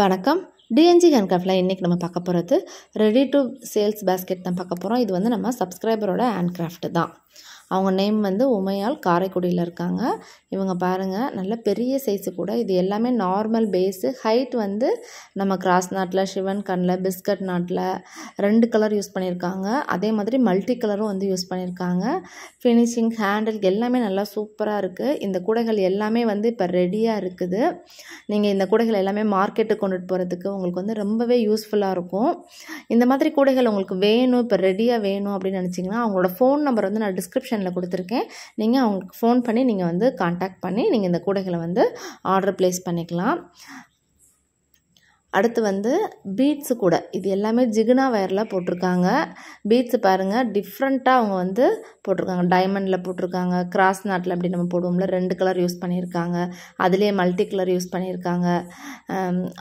வணக்கம். டிஎன்ஜி ஹேண்ட்கிராஃப்டில் இன்றைக்கி நம்ம பார்க்க போகிறது ரெடி டு சேல்ஸ் பேஸ்கெட் தான் பார்க்க போகிறோம். இது வந்து நம்ம சப்ஸ்கிரைபரோட ஹேண்ட்கிராஃப்ட் தான். அவங்க நேம் வந்து உமையால், காரைக்குடியில் இருக்காங்க. இவங்க பாருங்கள், நல்ல பெரிய சைஸு கூட. இது எல்லாமே நார்மல் பேஸு. ஹைட் வந்து நம்ம கிராஸ் நாட்டில், சிவன் கண்ணில், பிஸ்கட் நாட்டில் 2 கலர் யூஸ் பண்ணியிருக்காங்க. அதே மாதிரி மல்டி கலரும் வந்து யூஸ் பண்ணியிருக்காங்க. ஃபினிஷிங், ஹேண்டில் எல்லாமே நல்லா சூப்பராக இருக்குது. இந்த கூடைகள் எல்லாமே வந்து இப்போ ரெடியாக இருக்குது. நீங்கள் இந்த கூடைகள் எல்லாமே மார்க்கெட்டுக்கு கொண்டுட்டு போகிறதுக்கு உங்களுக்கு வந்து ரொம்பவே யூஸ்ஃபுல்லாக இருக்கும். இந்த மாதிரி கூடைகள் உங்களுக்கு வேணும், இப்போ ரெடியாக வேணும் அப்படின்னு நினச்சிங்கன்னா அவங்களோட ஃபோன் நம்பர் வந்து நான் டிஸ்கிரிப்ஷனில் கொடுத்துருக்கேன். நீங்கள் அவங்களுக்கு ஃபோன் பண்ணி நீங்கள் வந்து கான்டாக்ட் பண்ணி நீங்கள் இந்த கூடைகளை வந்து ஆர்டர் ப்ளேஸ் பண்ணிக்கலாம். அடுத்து வந்து பீட்ஸு கூட. இது எல்லாமே ஜிகினா வயரில் போட்டிருக்காங்க. பீட்ஸு பாருங்கள், டிஃப்ரெண்ட்டாக அவங்க வந்து போட்டிருக்காங்க. டைமண்டில் போட்டிருக்காங்க, கிராஸ் நாட்டில் அப்படி நம்ம போடுவோம்ல 2 கலர் யூஸ் பண்ணியிருக்காங்க. அதுலேயே மல்டி கலர் யூஸ் பண்ணியிருக்காங்க.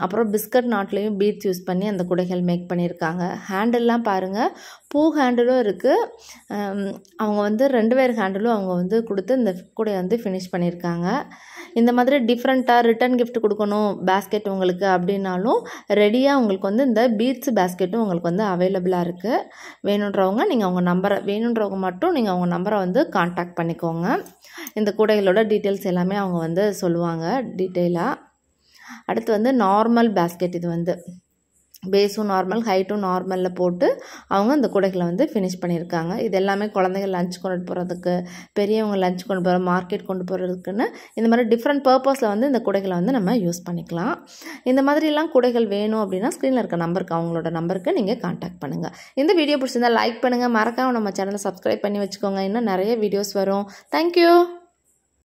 அப்புறம் பிஸ்கட் நாட்லேயும் பீட்ஸ் யூஸ் பண்ணி அந்த குடைகள் மேக் பண்ணியிருக்காங்க. ஹேண்டில்லாம் பாருங்கள், பூ ஹேண்டிலும் இருக்குது. அவங்க வந்து 2 பேர் ஹேண்டிலும் அவங்க வந்து கொடுத்து இந்த கூடையை வந்து ஃபினிஷ் பண்ணியிருக்காங்க. இந்த மாதிரி டிஃப்ரெண்ட்டாக ரிட்டன் கிஃப்ட் கொடுக்கணும் பேஸ்கெட் உங்களுக்கு அப்படின்னாலும் ரெடியாக உங்களுக்கு வந்து இந்த பீட்ஸ் பேஸ்கெட்டும் உங்களுக்கு வந்து அவைலபிளாக இருக்குது. வேணுன்றவங்க நீங்கள் அவங்க நம்பரை வேணுன்றவங்க மட்டும் நீங்கள் அவங்க நம்பரை வந்து கான்டாக்ட் பண்ணிக்கோங்க. இந்த கூடைகளோட டீட்டெயில்ஸ் எல்லாமே அவங்க வந்து சொல்லுவாங்க டீட்டெயிலாக. அடுத்து வந்து நார்மல் பேஸ்கெட். இது வந்து பேஸும் நார்மல், ஹைட்டும் நார்மலில் போட்டு அவங்க இந்த கூடைகளை வந்து ஃபினிஷ் பண்ணியிருக்காங்க. இது எல்லாமே குழந்தைகள் லஞ்ச் கொண்டு போகிறதுக்கு, பெரியவங்க லஞ்ச் கொண்டு போகிற, மார்க்கெட் கொண்டு போகிறதுக்குன்னு இந்த மாதிரி டிஃப்ரெண்ட் பர்பஸில் வந்து இந்த கூடைகளை வந்து நம்ம யூஸ் பண்ணிக்கலாம். இந்த மாதிரிலாம் கூடைகள் வேணும் அப்படின்னா ஸ்க்ரீனில் இருக்க நம்பருக்கு, அவங்களோட நம்பருக்கு நீங்கள் கான்டாக்ட் பண்ணுங்கள். இந்த வீடியோ பிடிச்சிருந்தால் லைக் பண்ணுங்கள். மறக்காமல் நம்ம சேனலை சப்ஸ்கிரைப் பண்ணி வச்சுக்கோங்க. இன்னும் நிறைய வீடியோஸ் வரும். தேங்க்யூ.